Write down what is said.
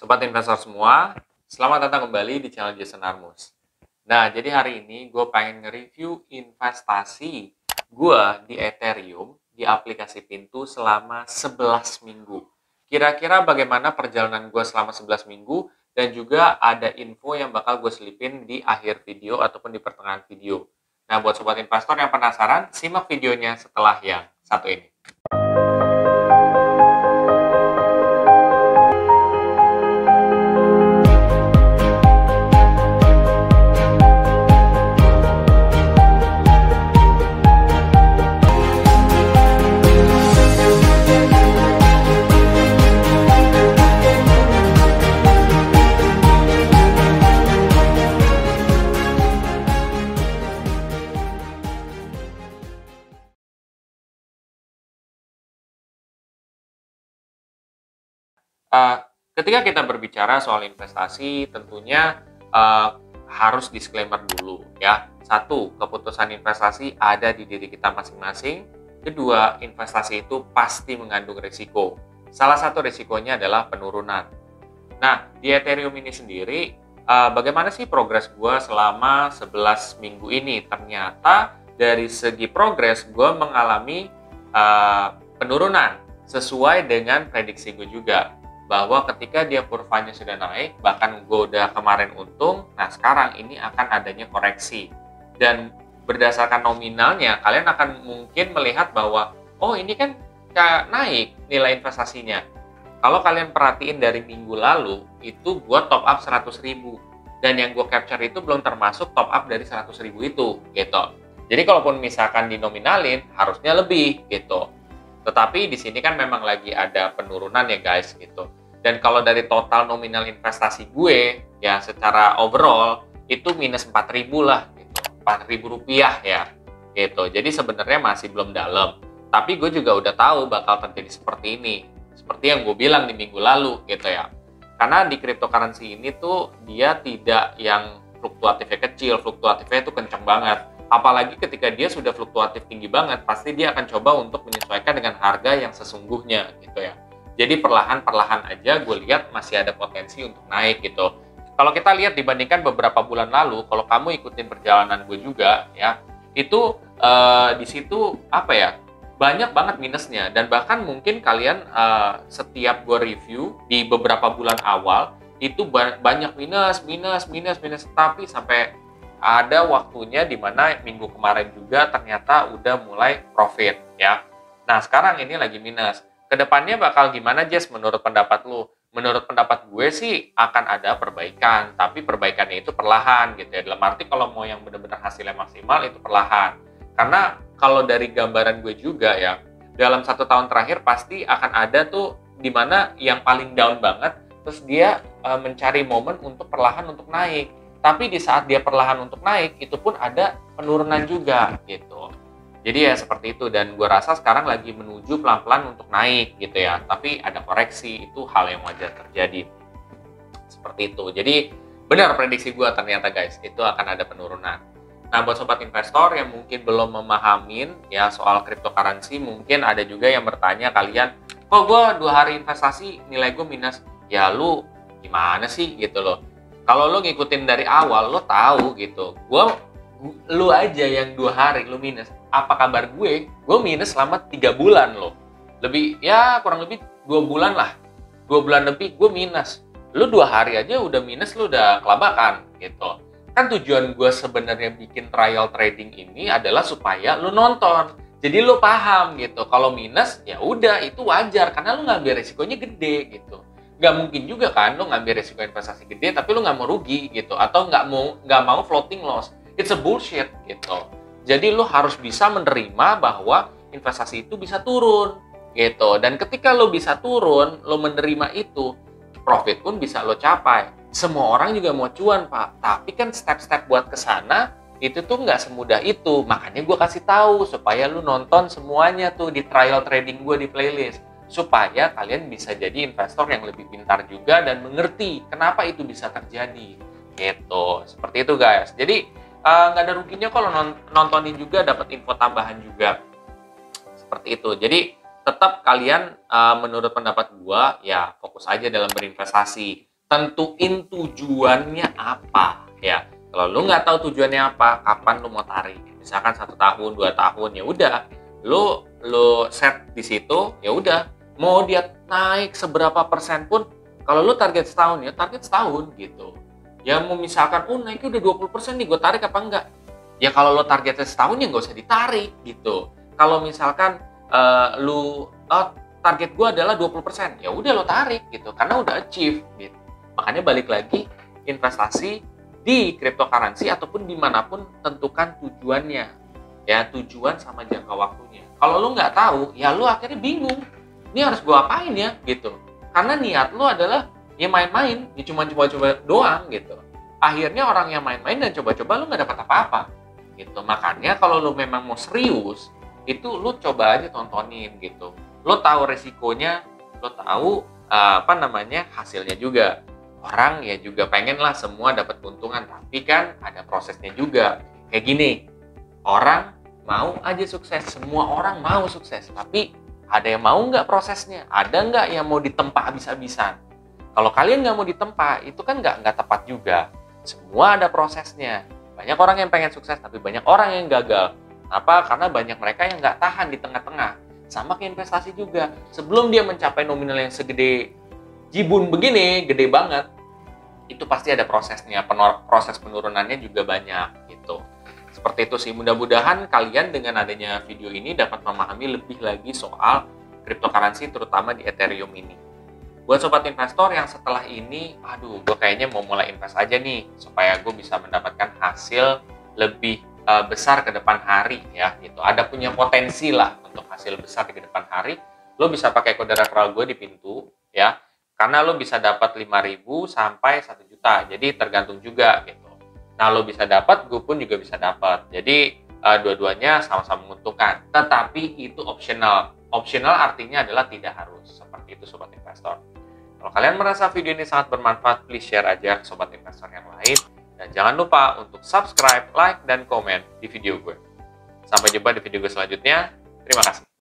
Sobat investor semua, selamat datang kembali di channel Jason Armus. Nah, jadi hari ini gue pengen nge-review investasi gue di Ethereum di aplikasi Pintu selama 11 minggu. Kira-kira bagaimana perjalanan gue selama 11 minggu dan juga ada info yang bakal gue selipin di akhir video ataupun di pertengahan video. Nah, buat sobat investor yang penasaran, simak videonya setelah yang satu ini. Ketika kita berbicara soal investasi, tentunya harus disclaimer dulu ya. Satu, keputusan investasi ada di diri kita masing-masing. Kedua, investasi itu pasti mengandung risiko. Salah satu risikonya adalah penurunan. Nah, di Ethereum ini sendiri, bagaimana sih progres gue selama 11 minggu ini? Ternyata dari segi progres, gue mengalami penurunan sesuai dengan prediksi gue juga. Bahwa ketika dia kurvanya sudah naik, bahkan gue udah kemarin untung, nah sekarang ini akan adanya koreksi. Dan berdasarkan nominalnya, kalian akan mungkin melihat bahwa, oh ini kan naik nilai investasinya. Kalau kalian perhatiin dari minggu lalu, itu gue top up 100.000. Dan yang gue capture itu belum termasuk top up dari 100.000 itu, gitu. Jadi kalaupun misalkan dinominalin, harusnya lebih, gitu. Tetapi di sini kan memang lagi ada penurunan ya guys, gitu. Dan kalau dari total nominal investasi gue, ya secara overall, itu minus 4.000 lah, gitu. 4.000 rupiah ya, gitu. Jadi sebenarnya masih belum dalam. Tapi gue juga udah tahu bakal terjadi seperti ini. Seperti yang gue bilang di minggu lalu, gitu ya. Karena di cryptocurrency ini tuh, dia tidak yang fluktuatifnya kecil, fluktuatifnya itu kencang banget. Apalagi ketika dia sudah fluktuatif tinggi banget, pasti dia akan coba untuk menyesuaikan dengan harga yang sesungguhnya, gitu ya. Jadi perlahan-perlahan aja gue lihat masih ada potensi untuk naik gitu. Kalau kita lihat dibandingkan beberapa bulan lalu, kalau kamu ikutin perjalanan gue juga ya, itu di situ apa ya, banyak banget minusnya. Dan bahkan mungkin kalian setiap gue review di beberapa bulan awal itu banyak minus. Tapi sampai ada waktunya di mana minggu kemarin juga ternyata udah mulai profit ya. Nah sekarang ini lagi minus. Kedepannya bakal gimana Jess menurut pendapat lu? Menurut pendapat gue sih akan ada perbaikan, tapi perbaikannya itu perlahan gitu ya. Dalam arti kalau mau yang benar-benar hasilnya maksimal itu perlahan. Karena kalau dari gambaran gue juga ya, dalam 1 tahun terakhir pasti akan ada tuh dimana yang paling down banget, terus dia mencari momen untuk perlahan untuk naik. Tapi di saat dia perlahan untuk naik, itu pun ada penurunan juga gitu. Jadi ya seperti itu, dan gue rasa sekarang lagi menuju pelan-pelan untuk naik gitu ya. Tapi ada koreksi, itu hal yang wajar terjadi. Seperti itu. Jadi benar prediksi gue ternyata guys, itu akan ada penurunan. Nah buat sobat investor yang mungkin belum memahamin ya soal cryptocurrency, mungkin ada juga yang bertanya kalian, kok gue 2 hari investasi nilai gue minus? Ya lu gimana sih gitu loh. Kalau lu ngikutin dari awal, lu tahu gitu. Lu aja yang 2 hari lu minus. Apa kabar gue? Gue minus selama 3 bulan loh. Lebih, ya kurang lebih 2 bulan lah. 2 bulan lebih gue minus. Lu 2 hari aja udah minus, lu udah kelabakan gitu. Kan tujuan gue sebenarnya bikin trial trading ini adalah supaya lu nonton. Jadi lu paham gitu. Kalau minus, ya udah itu wajar. Karena lu ngambil resikonya gede gitu. Nggak mungkin juga kan lu ngambil resiko investasi gede, tapi lu nggak mau rugi gitu. Atau nggak mau floating loss. It's a bullshit gitu. Jadi lu harus bisa menerima bahwa investasi itu bisa turun gitu. Dan ketika lu bisa turun, lu menerima itu, profit pun bisa lo capai. Semua orang juga mau cuan, Pak. Tapi kan step-step buat ke sana itu tuh nggak semudah itu. Makanya gue kasih tahu supaya lu nonton semuanya tuh di trial trading gue di playlist. Supaya kalian bisa jadi investor yang lebih pintar juga dan mengerti kenapa itu bisa terjadi. Gitu. Seperti itu guys. Jadi nggak ada ruginya kalau nontonin juga, dapat info tambahan juga seperti itu. Jadi tetap kalian menurut pendapat gua ya fokus aja dalam berinvestasi. tentuin tujuannya apa ya. Kalau lu nggak tahu tujuannya apa, kapan lu mau tarik, misalkan 1 tahun 2 tahun, ya udah lu set di situ, ya udah mau dia naik seberapa persen pun, kalau lu target setahun ya target setahun gitu ya. Mau misalkan naiknya udah 20% nih, gue tarik apa enggak ya. Kalau lo targetnya setahun ya nggak usah ditarik gitu. Kalau misalkan target gue adalah 20%, ya udah lo tarik gitu karena udah achieve gitu. Makanya balik lagi, investasi di cryptocurrency ataupun dimanapun, tentukan tujuannya ya, tujuan sama jangka waktunya. Kalau lo nggak tahu ya lo akhirnya bingung, ini harus gue apain ya gitu, karena niat lo adalah ya main-main, ya cuma coba-coba doang gitu. Akhirnya orang yang main-main dan coba-coba lo nggak dapat apa-apa gitu. Makanya kalau lo memang mau serius, itu lo coba aja tontonin gitu, lo tahu resikonya, lo tahu hasilnya juga. Orang ya juga pengen lah semua dapat keuntungan, tapi kan ada prosesnya juga. Kayak gini, orang mau aja sukses, semua orang mau sukses, tapi ada yang mau nggak prosesnya? Ada nggak yang mau ditempa habis-habisan? Kalau kalian nggak mau ditempa, itu kan nggak tepat juga. Semua ada prosesnya. Banyak orang yang pengen sukses, tapi banyak orang yang gagal. Apa? Karena banyak mereka yang nggak tahan di tengah-tengah. Sama kayak investasi juga. Sebelum dia mencapai nominal yang segede jibun begini, gede banget, itu pasti ada prosesnya, proses penurunannya juga banyak gitu. Seperti itu sih. Mudah-mudahan kalian dengan adanya video ini dapat memahami lebih lagi soal cryptocurrency, terutama di Ethereum ini. Buat sobat investor yang setelah ini, gue kayaknya mau mulai invest aja nih, supaya gue bisa mendapatkan hasil lebih besar ke depan hari ya gitu. Ada punya potensi lah untuk hasil besar di depan hari. Lo bisa pakai kode referral gue di pintu ya. Karena lo bisa dapat 5.000 sampai 1 juta. Jadi tergantung juga gitu. Nah, lo bisa dapat, gue pun juga bisa dapat. Jadi dua-duanya sama-sama menguntungkan. Tetapi itu optional. Optional artinya adalah tidak harus. Seperti itu sobat investor. Kalau kalian merasa video ini sangat bermanfaat, please share aja ke sobat investor yang lain. Dan jangan lupa untuk subscribe, like, dan komen di video gue. Sampai jumpa di video gue selanjutnya. Terima kasih.